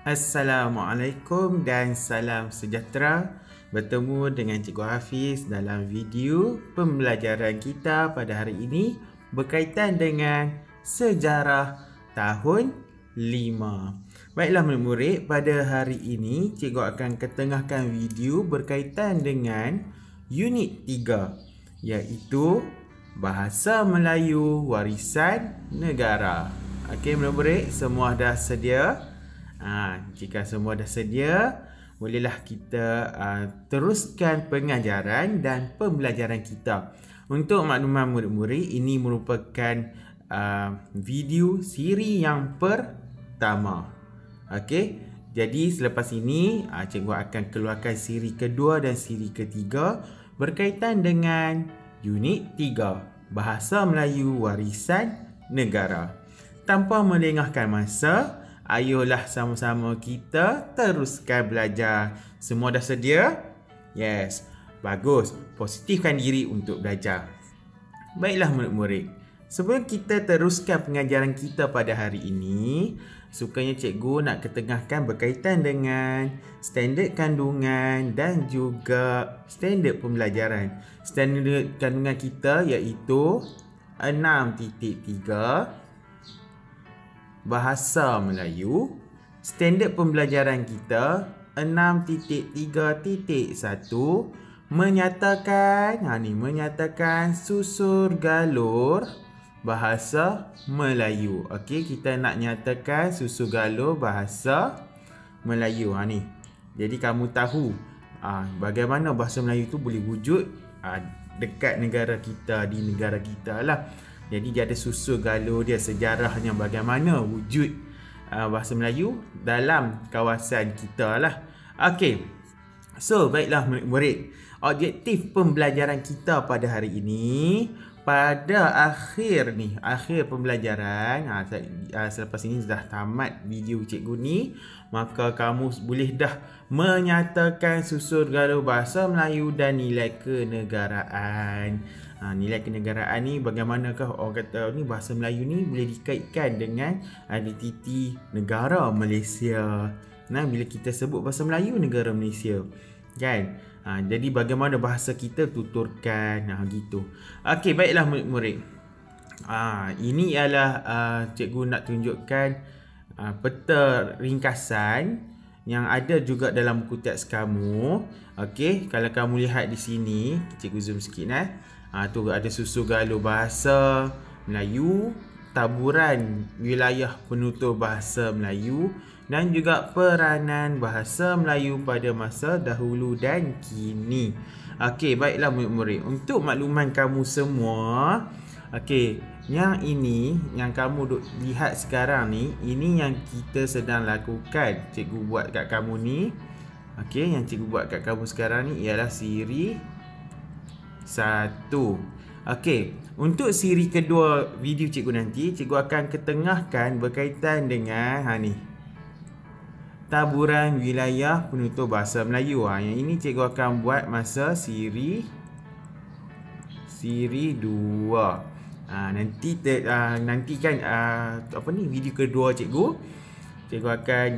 Assalamualaikum dan salam sejahtera. Bertemu dengan Cikgu Hafiz dalam video pembelajaran kita pada hari ini berkaitan dengan sejarah tahun 5. Baiklah murid-murid, pada hari ini Cikgu akan ketengahkan video berkaitan dengan unit 3, iaitu Bahasa Melayu Warisan Negara. Okey murid-murid, semua dah sedia? Jika semua dah sedia, bolehlah kita teruskan pengajaran dan pembelajaran kita. Untuk makluman murid-murid, ini merupakan video siri yang pertama. Okey, jadi selepas ini cikgu akan keluarkan siri kedua dan siri ketiga berkaitan dengan unit 3, Bahasa Melayu Warisan Negara. Tanpa melengahkan masa, ayolah sama-sama kita teruskan belajar. Semua dah sedia? Yes. Bagus. Positifkan diri untuk belajar. Baiklah murid-murid. Sebelum kita teruskan pengajaran kita pada hari ini, sukanya cikgu nak ketengahkan berkaitan dengan standard kandungan dan juga standard pembelajaran. Standard kandungan kita iaitu 6.3 Bahasa Melayu. Standard pembelajaran kita 6.3.1 menyatakan susur galur bahasa Melayu. Okey, kita nak nyatakan susur galur bahasa Melayu. Jadi kamu tahu bagaimana bahasa Melayu tu boleh wujud dekat negara kita, di negara kita lah. Jadi dia ada susur galur dia, sejarahnya bagaimana wujud bahasa Melayu dalam kawasan kita lah. Okey. So, baiklah murid-murid. Objektif pembelajaran kita pada hari ini, pada akhir pembelajaran, selepas ini sudah tamat video cikgu ni, maka kamu boleh dah menyatakan susur galur bahasa Melayu dan nilai kenegaraan. Nilai kenegaraan ni bagaimanakah orang kata ni bahasa Melayu ni boleh dikaitkan dengan identiti negara Malaysia. Bila kita sebut bahasa Melayu, negara Malaysia, kan? Jadi bagaimana bahasa kita tuturkan, gitu. Okey, baiklah murid-murid. Ini ialah cikgu nak tunjukkan peta ringkasan yang ada juga dalam buku teks kamu. Okey, kalau kamu lihat di sini, cikgu zoom sikit tu ada susur galur bahasa Melayu, taburan wilayah penutur bahasa Melayu dan juga peranan bahasa Melayu pada masa dahulu dan kini. Okey, baiklah murid-murid. Untuk makluman kamu semua, okey, yang ini yang kamu lihat sekarang ni, ini yang kita sedang lakukan. Cikgu buat kat kamu ni. Okey, yang cikgu buat kat kamu sekarang ni ialah siri 1. Okey, untuk siri kedua video cikgu nanti, cikgu akan ketengahkan berkaitan dengan taburan wilayah penutur bahasa Melayu. Yang ini cikgu akan buat masa siri 2. Nantikan video kedua cikgu akan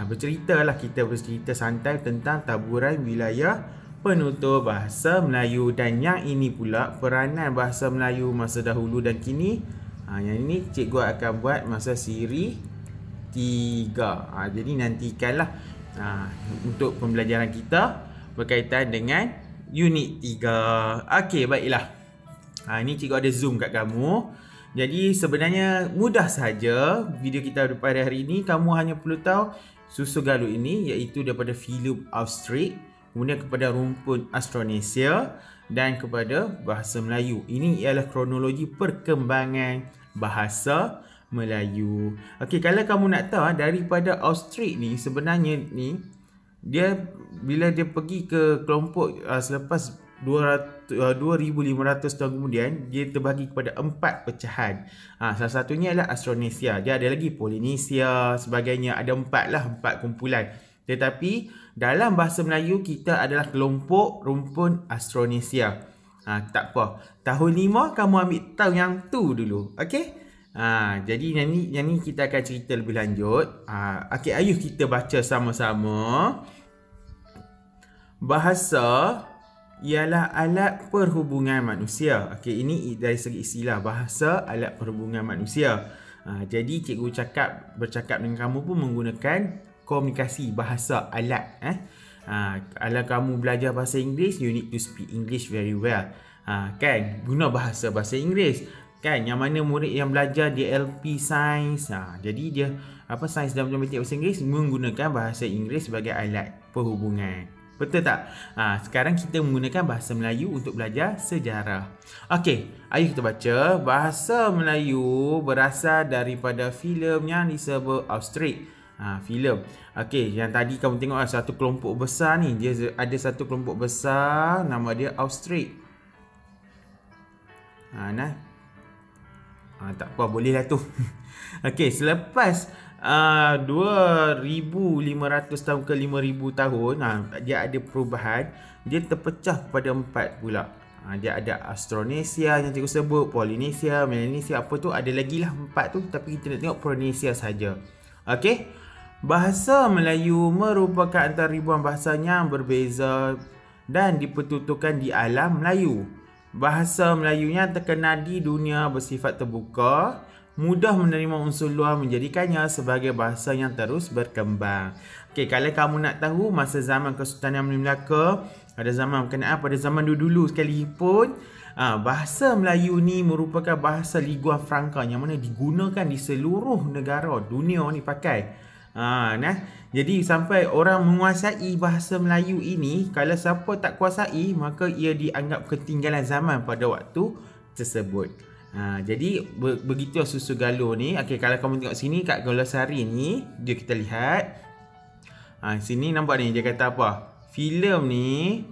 berceritalah, kita bercerita santai tentang taburan wilayah penutur bahasa Melayu. Dan yang ini pula peranan bahasa Melayu masa dahulu dan kini. Yang ini cikgu akan buat masa siri 3. Jadi nantikanlah untuk pembelajaran kita berkaitan dengan unit 3. Okey, baiklah. Ini cikgu ada zoom kat kamu. Jadi sebenarnya mudah saja video kita pada hari ini. Kamu hanya perlu tahu susur galur ini iaitu daripada filum Austric, kemudian kepada rumpun Austronesia dan kepada bahasa Melayu. Ini ialah kronologi perkembangan bahasa Melayu. Okey, kalau kamu nak tahu daripada Austric ni, sebenarnya ni dia bila dia pergi ke kelompok selepas 2500 tahun kemudian, dia terbagi kepada 4 pecahan. Salah satunya adalah Austronesia. Dia ada lagi Polynesia, sebagainya. Ada 4 kumpulan. Tetapi dalam bahasa Melayu kita adalah kelompok rumpun Austronesia. Tak apa. Tahun 5 kamu ambil tahu yang tu dulu. Okey? Jadi yang ni kita akan cerita lebih lanjut. Okey, ayuh kita baca sama-sama. Bahasa ialah alat perhubungan manusia. Okey, ini dari segi istilah, bahasa alat perhubungan manusia. Jadi cikgu bercakap dengan kamu pun menggunakan komunikasi bahasa alat. Kalau kamu belajar bahasa Inggeris, you need to speak English very well. Kan, guna bahasa Inggeris. Kan, yang mana murid yang belajar DLP Sains, jadi dia Sains dan Matematik bahasa Inggeris menggunakan bahasa Inggeris sebagai alat perhubungan. Betul tak? Sekarang kita menggunakan bahasa Melayu untuk belajar sejarah. Okey, ayuh kita baca. Bahasa Melayu berasal daripada filem yang disebut Australia. Filem. Okey, yang tadi kamu tengok satu kelompok besar ni. Dia ada satu kelompok besar, nama dia Australia. Tak apa, boleh lah tu. Okey, selepas 2,500 tahun ke 5,000 tahun, dia ada perubahan. Dia terpecah kepada 4 pula. Dia ada Austronesia yang cikgu sebut, Polynesia, Melanesia, apa tu, ada lagi lah 4 tu, tapi kita nak tengok Pronesia saja. Okey, bahasa Melayu merupakan antara ribuan bahasa yang berbeza dan dipertuturkan di alam Melayu. Bahasa Melayu yang terkenal di dunia bersifat terbuka, mudah menerima unsur luar menjadikannya sebagai bahasa yang terus berkembang. Okey, kalau kamu nak tahu masa zaman Kesultanan Melaka, pada zaman berkenaan pada zaman dulu sekalipun, bahasa Melayu ni merupakan bahasa lingua franca yang mana digunakan di seluruh negara dunia ni pakai. Jadi sampai orang menguasai bahasa Melayu ini, kalau siapa tak kuasai, maka ia dianggap ketinggalan zaman pada waktu tersebut. Jadi begitu susu galur ni. Okey, kalau kamu tengok sini kat Golosari ni, dia kita lihat. Sini nampak ni, dia kata apa? Filem ni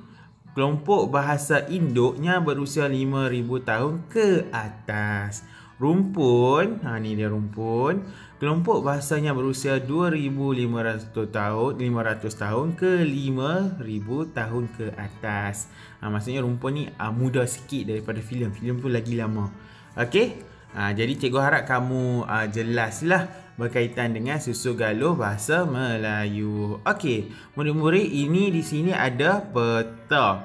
kelompok bahasa induknya berusia 5,000 tahun ke atas. Rumpun, ni dia rumpun. Kelompok bahasanya berusia 2,500 tahun ke 5,000 tahun ke atas. Maksudnya rumpun ni muda sikit daripada filem. Filem tu lagi lama. Okey? Jadi cikgu harap kamu jelaslah berkaitan dengan susu galur bahasa Melayu. Okey, murid-murid, ini di sini ada peta.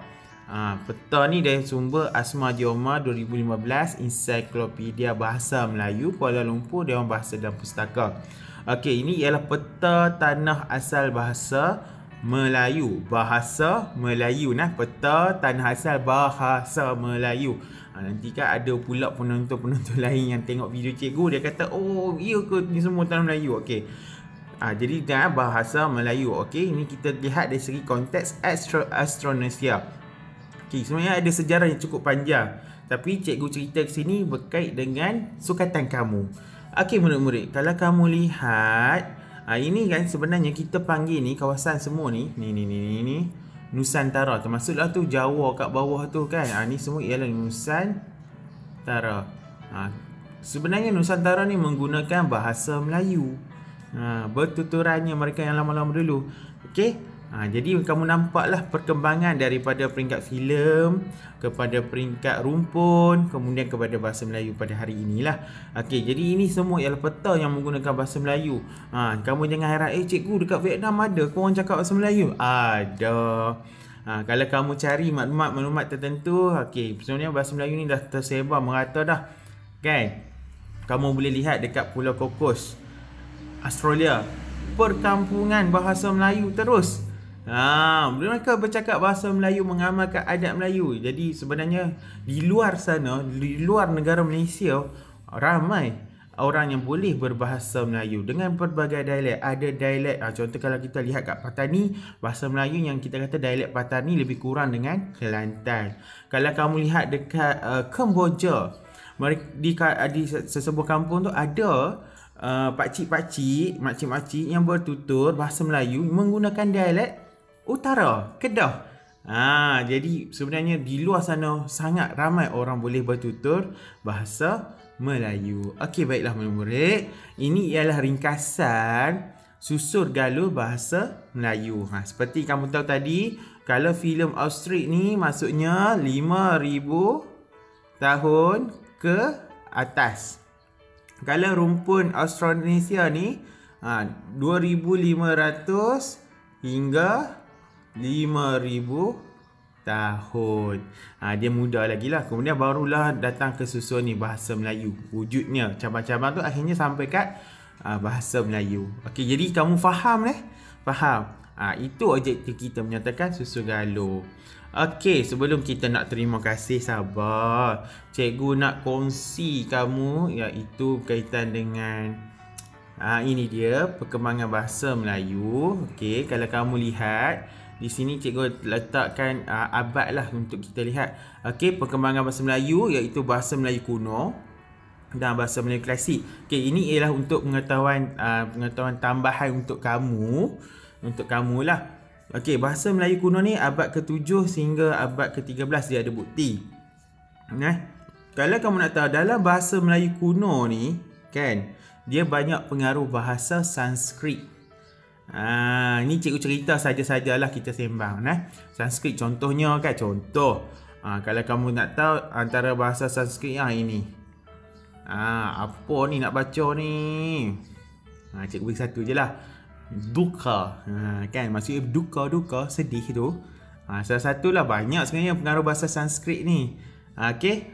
Peta ni dari sumber Asma Dioma 2015, Ensiklopedia Bahasa Melayu Kuala Lumpur, Dewan Bahasa dan Pustaka. Okey, ini ialah peta tanah asal bahasa Melayu. Bahasa Melayu peta tanah asal bahasa Melayu. Nanti kan ada pula penonton-penonton lain yang tengok video cikgu, dia kata, oh iya ke ni semua tanah Melayu. Okey. Jadi bahasa Melayu. Okey, ini kita lihat dari segi konteks Austronesia. Okey, sebenarnya ada sejarah yang cukup panjang, tapi cikgu cerita ke sini berkait dengan sukatan kamu. Okey murid-murid, kalau kamu lihat, ini kan sebenarnya kita panggil ni kawasan semua ni Nusantara, termasuklah tu Jawa kat bawah tu kan. Ni semua ialah Nusantara. Sebenarnya Nusantara ni menggunakan bahasa Melayu. Bertuturannya mereka yang lama-lama dulu. Okey. Jadi kamu nampaklah perkembangan daripada peringkat filem kepada peringkat rumpun, kemudian kepada bahasa Melayu pada hari inilah. Okey, jadi ini semua ialah peta yang menggunakan bahasa Melayu. Kamu jangan harap cikgu dekat Vietnam ada ke orang cakap bahasa Melayu? Ada. Kalau kamu cari maklumat tertentu, okey, sebenarnya bahasa Melayu ni dah tersebar merata dah. Kan? Kamu boleh lihat dekat Pulau Kokos, Australia, perkampungan bahasa Melayu terus. Mereka bercakap bahasa Melayu, mengamalkan adat Melayu. Jadi sebenarnya di luar sana, di luar negara Malaysia, ramai orang yang boleh berbahasa Melayu dengan pelbagai dialek. Ada dialek, contoh kalau kita lihat kat Patani, bahasa Melayu yang kita kata dialek Patani lebih kurang dengan Kelantan. Kalau kamu lihat dekat Kemboja, di sesebuah kampung tu ada pakcik-pakcik, makcik-makcik yang bertutur bahasa Melayu menggunakan dialek Utara, Kedah. Jadi sebenarnya di luar sana sangat ramai orang boleh bertutur bahasa Melayu. Okey, baiklah murid-murid. Ini ialah ringkasan susur galur bahasa Melayu. Seperti kamu tahu tadi, kalau filem Australia ni maksudnya 5,000 tahun ke atas. Kalau rumpun Austronesia ni 2500 hingga 5000 tahun. Dia muda lagi lah. Kemudian barulah datang ke susun ni bahasa Melayu. Wujudnya cabang-cabang tu akhirnya sampai kat bahasa Melayu. Okey, jadi kamu faham Faham? Itu objektif kita menyatakan susun galur. Okey, sebelum kita nak terima kasih, sabar. Cikgu nak kongsi kamu iaitu berkaitan dengan ini dia perkembangan bahasa Melayu. Okey, kalau kamu lihat di sini cikgu letakkan abad lah untuk kita lihat. Okey, perkembangan bahasa Melayu iaitu bahasa Melayu kuno dan bahasa Melayu klasik. Okey, ini ialah untuk pengetahuan tambahan untuk kamu lah. Okey, bahasa Melayu kuno ni abad ke-7 sehingga abad ke-13 dia ada bukti. Kalau kamu nak tahu dalam bahasa Melayu kuno ni kan, dia banyak pengaruh bahasa Sanskrit. Ni cikgu cerita saja-sajalah, kita sembang Sanskrit contohnya kan, kalau kamu nak tahu antara bahasa Sanskrit yang ini. Apa ni nak baca ni? Cikgu bagi satu je lah. Dukkha. Kan maksudnya dukkha sedih tu. Salah satulah, banyak sebenarnya pengaruh bahasa Sanskrit ni. Okey.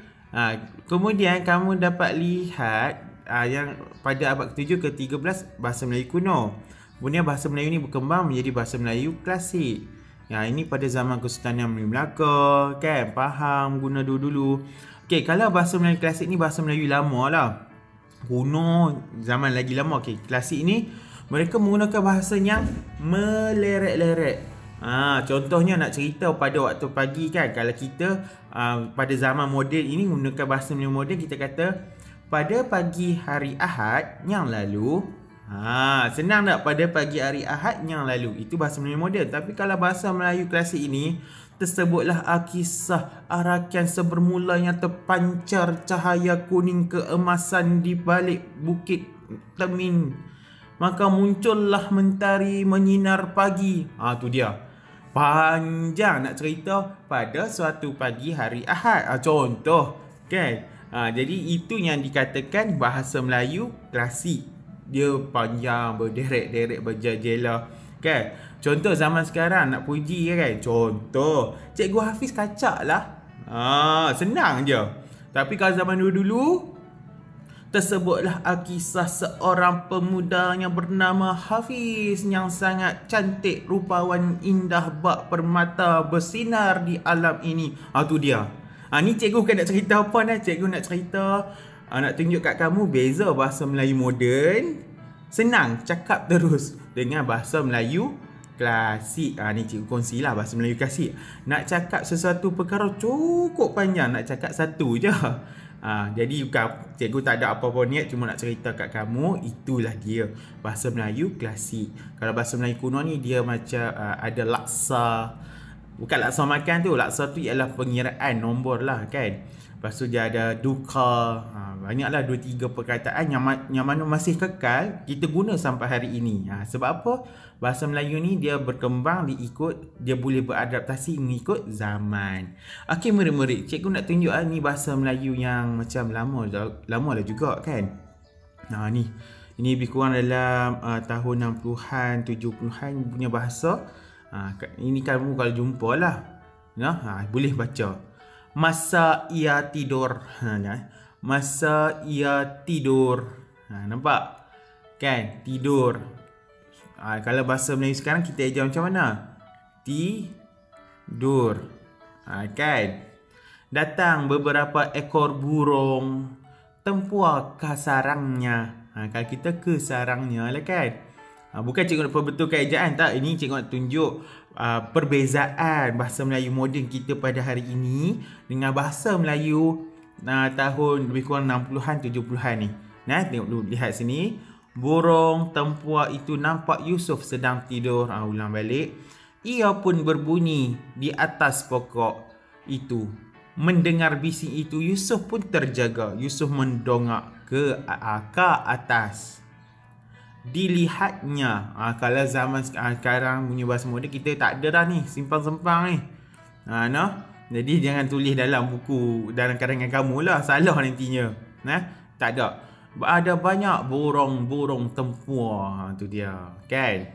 Kemudian kamu dapat lihat yang pada abad ke-7 ke-13 bahasa Melayu kuno. Kemudian bahasa Melayu ni berkembang menjadi bahasa Melayu klasik. Ini pada zaman Kesultanan Melayu Melaka kan, faham guna dulu. Okey, kalau bahasa Melayu klasik ni bahasa Melayu lama lah. Kuno, zaman lagi lama. Okey, klasik ni mereka menggunakan bahasa yang meleret-leret. Contohnya nak cerita pada waktu pagi kan, kalau kita pada zaman moden ini menggunakan bahasa Melayu moden, kita kata pada pagi hari Ahad yang lalu. Senang tak? Pada pagi hari Ahad yang lalu. Itu bahasa Melayu moden. Tapi kalau bahasa Melayu klasik ini, tersebutlah kisah rakyat sebermula yang terpancar cahaya kuning keemasan di balik bukit Temin. Maka muncullah mentari menyinar pagi. Tu dia. Panjang nak cerita pada suatu pagi hari Ahad. Contoh kan. Jadi itu yang dikatakan bahasa Melayu klasik. Dia panjang, berderet-deret, berjela-jela kan. Contoh zaman sekarang nak puji kan. Contoh Cikgu Hafiz kacak lah. Senang je. Tapi kalau zaman dulu-dulu, tersebutlah kisah seorang pemuda yang bernama Hafiz yang sangat cantik, rupawan, indah, bak permata, bersinar di alam ini. Tu dia. Ni cikgu bukan nak cerita apa dah. Cikgu nak cerita, nak tunjuk kat kamu beza bahasa Melayu moden, senang cakap terus, dengan bahasa Melayu klasik. Ni cikgu kongsilah bahasa Melayu klasik. Nak cakap sesuatu perkara cukup panjang, nak cakap satu je. Jadi bukan, cikgu tak ada apa-apa niat, cuma nak cerita kat kamu. Itulah dia bahasa Melayu klasik. Kalau bahasa Melayu kuno ni dia macam ada laksa. Bukan laksa makan tu. Laksa tu ialah pengiraan nombor lah kan. Lepas tu dia ada dukkha. Banyaklah 2-3 perkataan yang mana masih kekal kita guna sampai hari ini. Sebab apa? Bahasa Melayu ni dia berkembang, dia boleh beradaptasi mengikut zaman. Okey murid-murid, cikgu nak tunjuk ni bahasa Melayu yang macam lama lah juga kan. Ni ini lebih kurang dalam tahun 60-an, 70-an punya bahasa. Ini kamu kalau jumpa lah. Boleh baca. Masa ia tidur. Masa ia tidur. Nampak? Kan? Tidur. Kalau bahasa Melayu sekarang kita ajar macam mana? Tidur. Kan? Datang beberapa ekor burung. Tempuar ke sarangnya. Kalau kita ke sarangnya lah kan. Bukan cikgu nak perbetulkan ejaan tak. Ini cikgu nak tunjuk perbezaan bahasa Melayu moden kita pada hari ini dengan bahasa Melayu tahun lebih kurang 60-an 70-an ni. Tengok dulu, lihat sini. Burung tempuar itu nampak Yusuf sedang tidur. Ulang balik. Ia pun berbunyi di atas pokok itu. Mendengar bising itu, Yusuf pun terjaga. Yusuf mendongak ke atas. Dilihatnya. Kalau zaman sekarang punya bahasa moden, kita tak ada dah ni, simpang-sempang ni. Jadi jangan tulis dalam buku, dalam karangan kamu lah, salah nantinya. Tak ada. ada banyak burung-burung tempur. Ha, tu dia. Kan?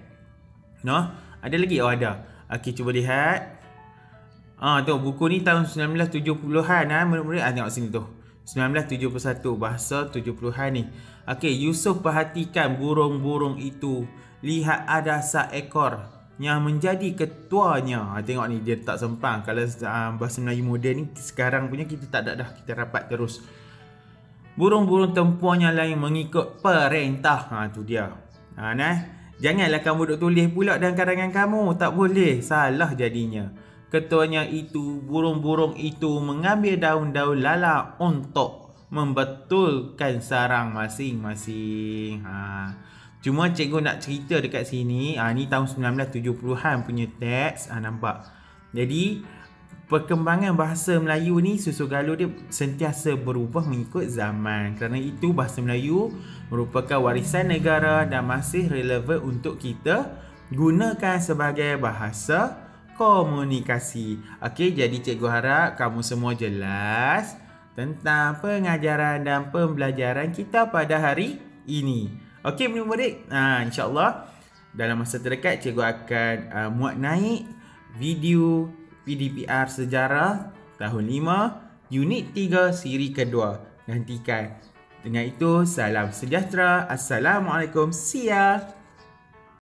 No? Ada lagi? Oh, ada. Okey, cuba lihat. Tu buku ni tahun 1970-an murid-murid. Tengok sini tu. 1971, bahasa 70-an ni. Okey, Yusuf perhatikan burung-burung itu. Lihat ada seekor yang menjadi ketuanya. Tengok ni dia tak sempang. Kalau bahasa Melayu moden ni sekarang punya kita tak ada dah, kita rapat terus. Burung-burung tempurnya lain mengikut perintah. Tu dia. Janganlah kamu duk tulis pula dalam karangan kamu. Tak boleh. Salah jadinya. Ketuanya itu, burung-burung itu mengambil daun-daun lalang untuk membetulkan sarang masing-masing. Cuma cikgu nak cerita dekat sini. Ni tahun 1970-an punya teks. Nampak? Jadi perkembangan bahasa Melayu ni, susu galur dia sentiasa berubah mengikut zaman. Kerana itu bahasa Melayu merupakan warisan negara dan masih relevan untuk kita gunakan sebagai bahasa komunikasi. Okey, jadi cikgu harap kamu semua jelas tentang pengajaran dan pembelajaran kita pada hari ini. Okey, murid-murid. InsyaAllah dalam masa terdekat cikgu akan muat naik video PDPR Sejarah tahun 5 Unit 3 siri kedua. Nantikan. Dengan itu, salam sejahtera. Assalamualaikum. See ya.